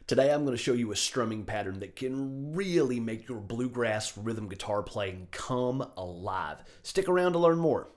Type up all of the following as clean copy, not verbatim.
Today I'm going to show you a strumming pattern that can really make your bluegrass rhythm guitar playing come alive. Stick around to learn more.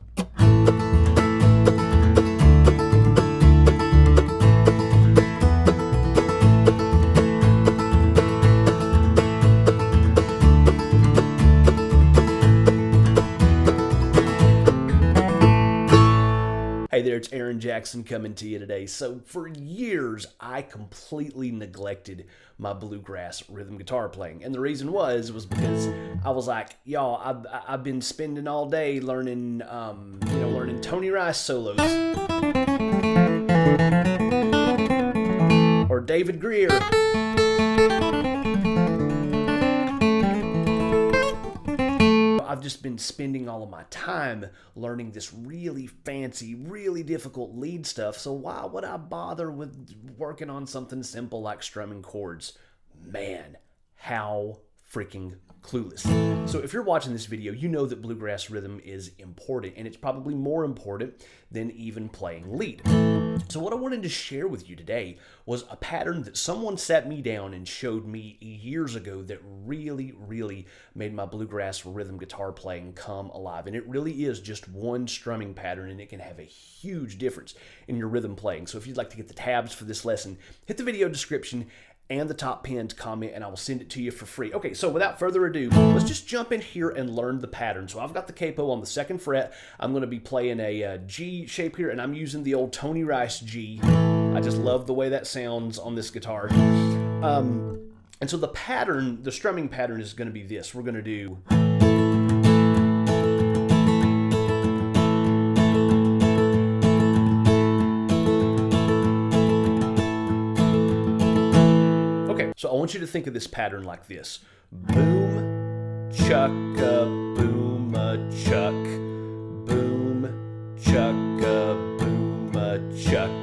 Hey there, it's Aaron Jackson coming to you today. So for years, I completely neglected my bluegrass rhythm guitar playing. And the reason was because I was like, y'all, I've been spending all day learning, learning Tony Rice solos. Or David Greer. I've just been spending all of my time learning this really fancy, really difficult lead stuff, so why would I bother with working on something simple like strumming chords? Man, how freaking clueless. So if you're watching this video, you know that bluegrass rhythm is important, and it's probably more important than even playing lead. So what I wanted to share with you today was a pattern that someone sat me down and showed me years ago that really made my bluegrass rhythm guitar playing come alive. And it really is just one strumming pattern, and it can have a huge difference in your rhythm playing. So if you'd like to get the tabs for this lesson, hit the video description and the top pinned comment, and I will send it to you for free. Okay, so without further ado, let's just jump in here and learn the pattern. So I've got the capo on the 2nd fret. I'm going to be playing a G shape here, and I'm using the old Tony Rice G. I just love the way that sounds on this guitar. And so the pattern, the strumming pattern is going to be this. We're going to do... So I want you to think of this pattern like this. Boom, chuck-a, boom-a-chuck. Boom, chuck-a, boom-a-chuck-a.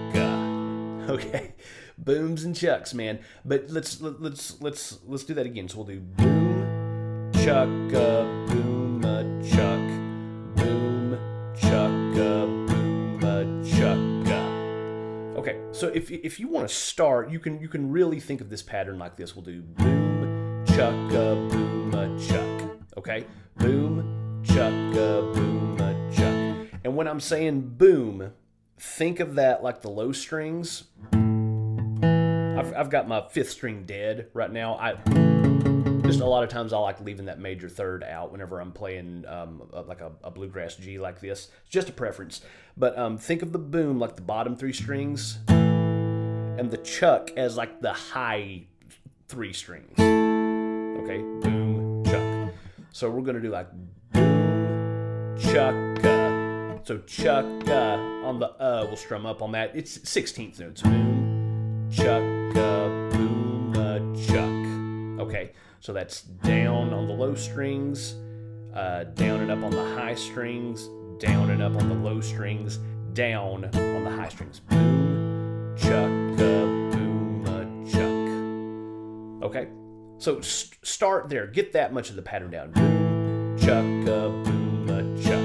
Okay, booms and chucks, man. But let's do that again. So we'll do boom, chuck-a, boom-a-chuck. Boom, chuck-a, boom-a-chuck. Okay, so if you want to start, you can really think of this pattern like this. We'll do boom, chuck-a, boom-a-chuck. Okay, boom, chuck-a, boom-a-chuck. And when I'm saying boom, think of that like the low strings. I've got my 5th string dead right now. Just a lot of times I like leaving that major 3rd out whenever I'm playing like a bluegrass G like this. It's just a preference. But think of the boom like the bottom 3 strings and the chuck as like the high 3 strings. Okay, boom, chuck. So we're going to do like boom, chuck. So chuck on the we'll strum up on that. It's 16th notes. Boom, chuck, boom, chuck. Okay. So that's down on the low strings, down and up on the high strings, down and up on the low strings, down on the high strings. Boom, chuck, boom, chuck. Okay? So start there. Get that much of the pattern down. Boom, chuck, boom, chuck.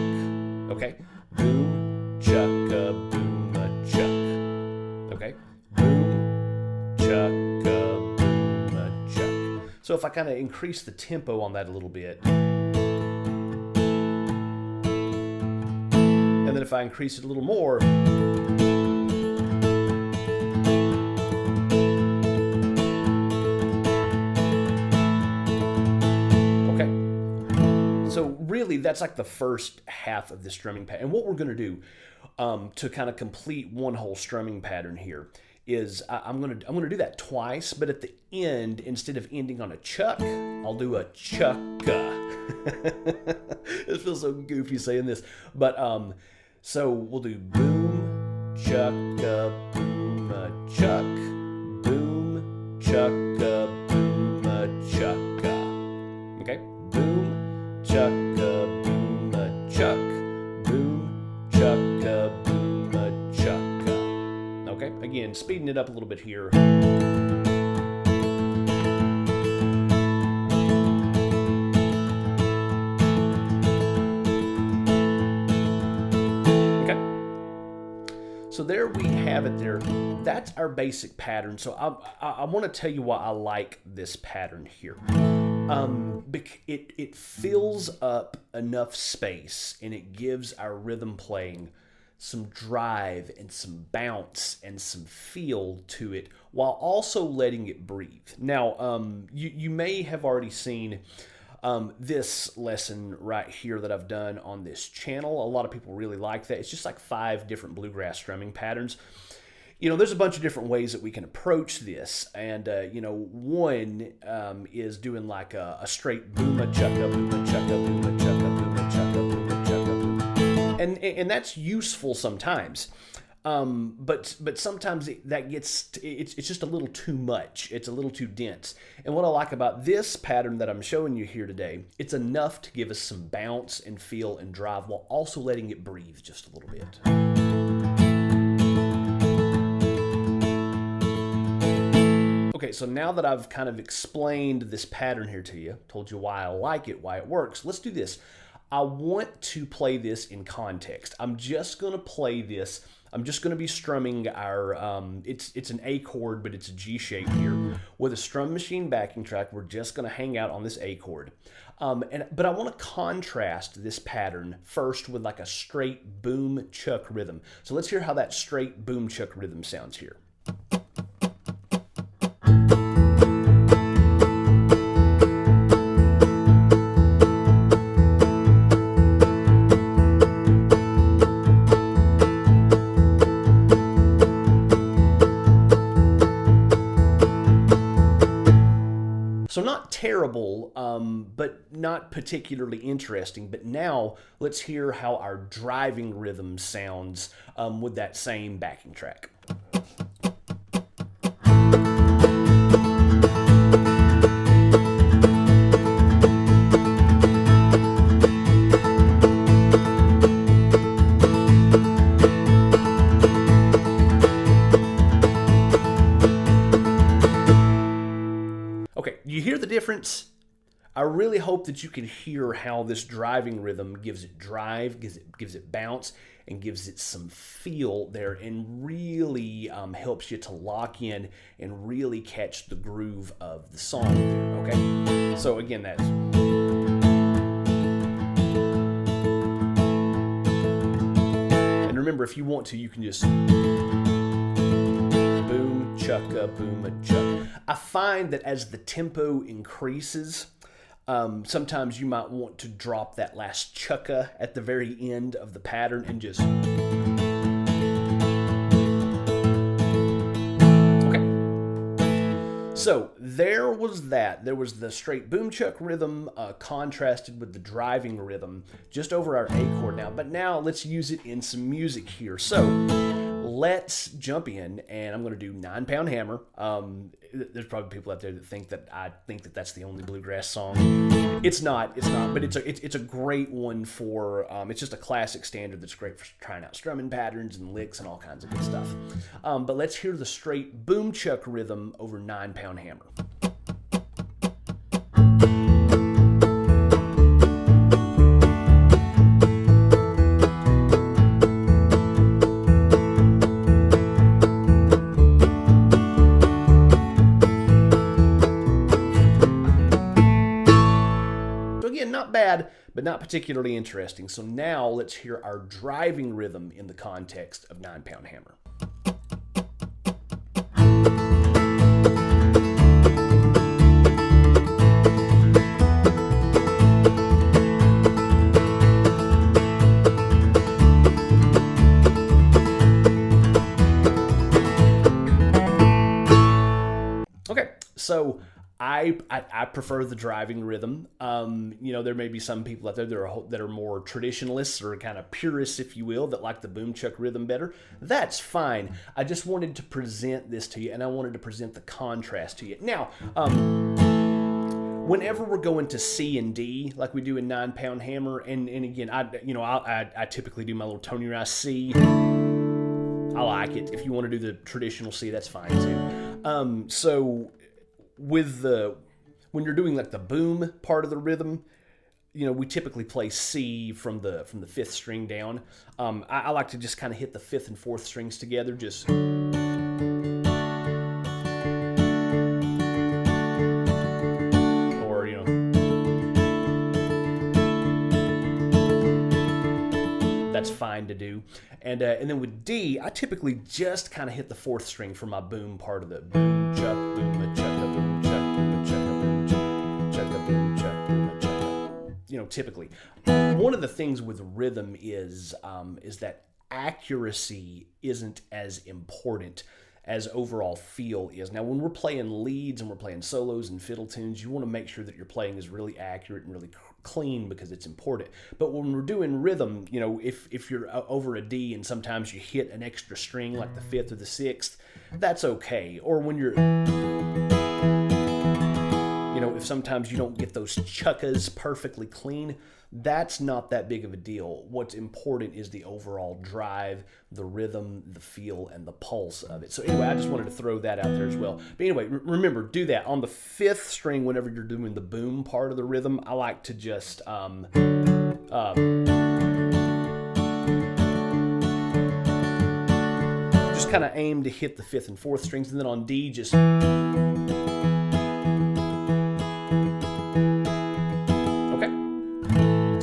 Okay? Boom, chuck, boom, chuck. Okay? Boom, chuck. So if I kind of increase the tempo on that a little bit, and then if I increase it a little more, okay. So really, that's like the first half of the strumming pattern. And what we're going to do to kind of complete one whole strumming pattern here is I'm gonna do that twice, but at the end, instead of ending on a chuck, I'll do a chucka. It feels so goofy saying this, but so we'll do boom, chucka, boom, chuck, boom, chucka, boom, chucka. Okay, boom, chucka, boom, chuck, boom, chucka, boom, chucka. Okay, again, speeding it up a little bit here. Okay. So there we have have it there. That's our basic pattern. So I want to tell you why I like this pattern here. It fills up enough space and it gives our rhythm playing some drive and some bounce and some feel to it while also letting it breathe. Now, you may have already seen this lesson right here that I've done on this channel. A lot of people really like that. It's just like 5 different bluegrass strumming patterns. You know, there's a bunch of different ways that we can approach this. And, you know, one is doing like a straight boom-a-chukka, boom-a-chukka, boom-a-chukka, boom-a-chukka, boom-a-chukka, boom. And that's useful sometimes. But sometimes it's just a little too much. It's a little too dense. And what I like about this pattern that I'm showing you here today, it's enough to give us some bounce and feel and drive while also letting it breathe just a little bit. Okay, so now that I've kind of explained this pattern here to you, told you why I like it, why it works, let's do this. I want to play this in context. I'm just going to play this. I'm just going to be strumming our, it's an A chord, but it's a G shape here. With a Strum Machine backing track, we're just going to hang out on this A chord. But I want to contrast this pattern first with like a straight boom chuck rhythm. So let's hear how that straight boom chuck rhythm sounds here. So not terrible, but not particularly interesting. But now let's hear how our driving rhythm sounds with that same backing track. You hear the difference? I really hope that you can hear how this driving rhythm gives it drive, gives it bounce, and gives it some feel there, and really helps you to lock in and really catch the groove of the song there, okay? So again, that's... And remember, if you want to, you can just... boom, chukka, boom, a chuck. I find that as the tempo increases, sometimes you might want to drop that last chukka at the very end of the pattern and just... Okay. So there was that. There was the straight boom chuck rhythm contrasted with the driving rhythm just over our A chord now. But now let's use it in some music here. So let's jump in, and I'm going to do 9-Pound Hammer. There's probably people out there that think that I think that that's the only bluegrass song. It's not, but it's a great one for, it's just a classic standard that's great for trying out strumming patterns and licks and all kinds of good stuff. But let's hear the straight boom chuck rhythm over 9-Pound Hammer. Not bad, but not particularly interesting. So now let's hear our driving rhythm in the context of 9-Pound Hammer. Okay, so I prefer the driving rhythm. You know, there may be some people out there that are more traditionalists or kind of purists, if you will, that like the boom chuck rhythm better. That's fine. I just wanted to present this to you, and I wanted to present the contrast to you. Now, whenever we're going to C and D, like we do in 9-Pound Hammer, and again, I typically do my little tonerized C. I like it. If you want to do the traditional C, that's fine too. So with when you're doing like the boom part of the rhythm, we typically play C from the 5th string down. I like to just kind of hit the 5th and 4th strings together, just. Or, that's fine to do. And then with D, I typically just kind of hit the 4th string for my boom part of the boom, chuck, boom, a chuck, a boom, chuck, boom, a chuck, a boom, chuck, a boom, chuck, boom, a chuck. Typically. One of the things with rhythm is that accuracy isn't as important as overall feel is. Now, when we're playing leads and we're playing solos and fiddle tunes, you want to make sure that your playing is really accurate and really clean because it's important. But when we're doing rhythm, if you're over a D and sometimes you hit an extra string like the 5th or the 6th, that's okay. Or when you're... if sometimes you don't get those chuckas perfectly clean, that's not that big of a deal. What's important is the overall drive, the rhythm, the feel, and the pulse of it. So anyway, I just wanted to throw that out there as well. But anyway, remember, do that. On the 5th string, whenever you're doing the boom part of the rhythm, I like to just... just kind of aim to hit the 5th and 4th strings, and then on D, just...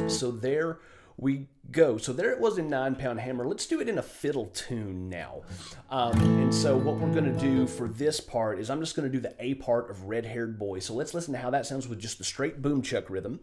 So there we go. So there it was in 9-Pound Hammer. Let's do it in a fiddle tune now. And so what we're going to do for this part is I'm just going to do the A part of Red Haired Boy. So let's listen to how that sounds with just the straight boom chuck rhythm.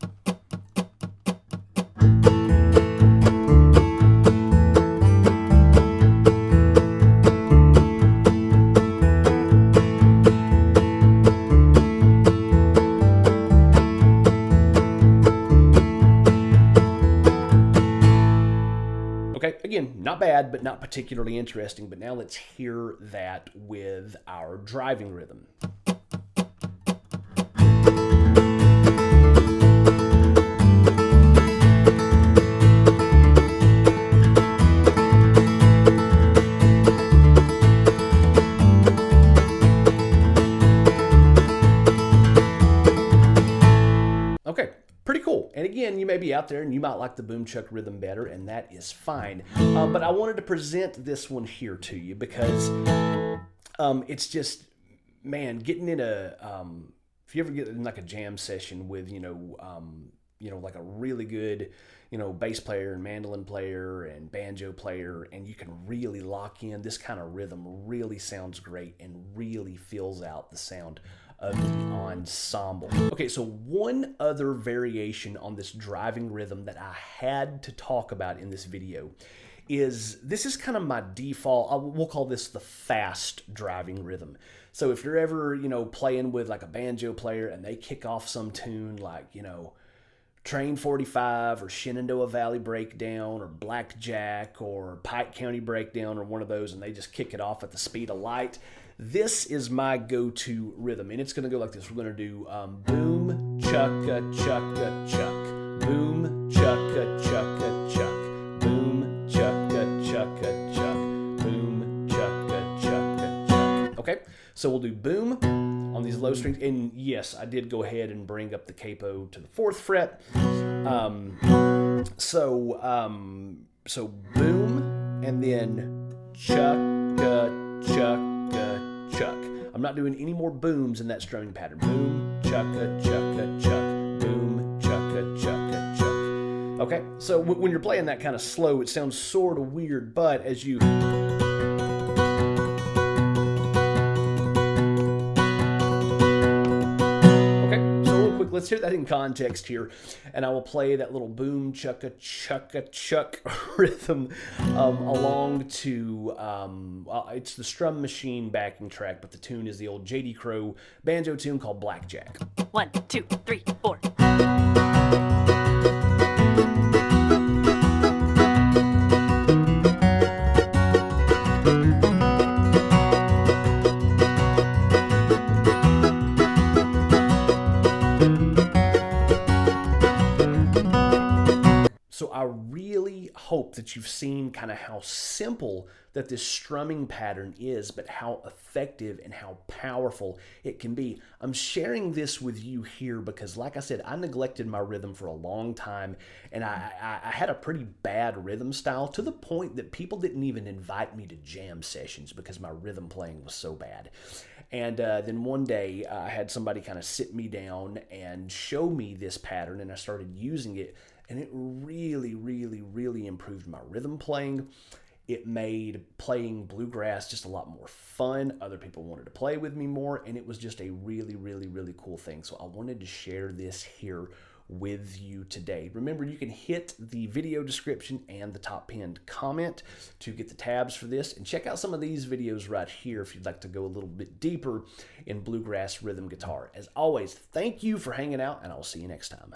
Again, not bad, but not particularly interesting. But now let's hear that with our driving rhythm. Okay. Pretty cool. And again, you may be out there and you might like the boom chuck rhythm better, and that is fine. But I wanted to present this one here to you because it's just, man, getting in if you ever get in like a jam session with, like a really good, bass player and mandolin player and banjo player, and you can really lock in this kind of rhythm, really sounds great and really fills out the sound of the ensemble. Okay, so one other variation on this driving rhythm that I had to talk about in this video is, this is kind of my default, we'll call this the fast driving rhythm. So if you're ever, playing with like a banjo player and they kick off some tune like, Train 45 or Shenandoah Valley Breakdown or Blackjack or Pike County Breakdown or one of those, and they just kick it off at the speed of light, this is my go-to rhythm, and it's going to go like this. We're going to do boom, chugga, chugga, chuck, boom, chugga, chugga, chuck, boom, chugga, chugga, chuck, boom, chugga, chugga, chuck. Okay, so we'll do boom on these low strings, and yes, I did go ahead and bring up the capo to the 4th fret. So boom, and then chugga, chugga, chuck. I'm not doing any more booms in that strumming pattern. Boom, chugga, chugga, chuck. Boom, chugga, chugga, chuck. Okay, so when you're playing that kind of slow, it sounds sort of weird, but as you... Let's hear that in context here, and I will play that little boom chugga chugga chuck rhythm along to it's the Strum Machine backing track, but the tune is the old J.D. Crowe banjo tune called Blackjack. 1, 2, 3, 4. So I really hope that you've seen kind of how simple that this strumming pattern is, but how effective and how powerful it can be. I'm sharing this with you here because, like I said, I neglected my rhythm for a long time, and I had a pretty bad rhythm style to the point that people didn't even invite me to jam sessions because my rhythm playing was so bad. And then one day I had somebody kind of sit me down and show me this pattern, and I started using it, and it really, really, really improved my rhythm playing. It made playing bluegrass just a lot more fun. Other people wanted to play with me more, and it was just a really, really, really cool thing. So I wanted to share this here with you today. Remember, you can hit the video description and the top pinned comment to get the tabs for this, and check out some of these videos right here if you'd like to go a little bit deeper in bluegrass rhythm guitar. As always, thank you for hanging out, and I'll see you next time.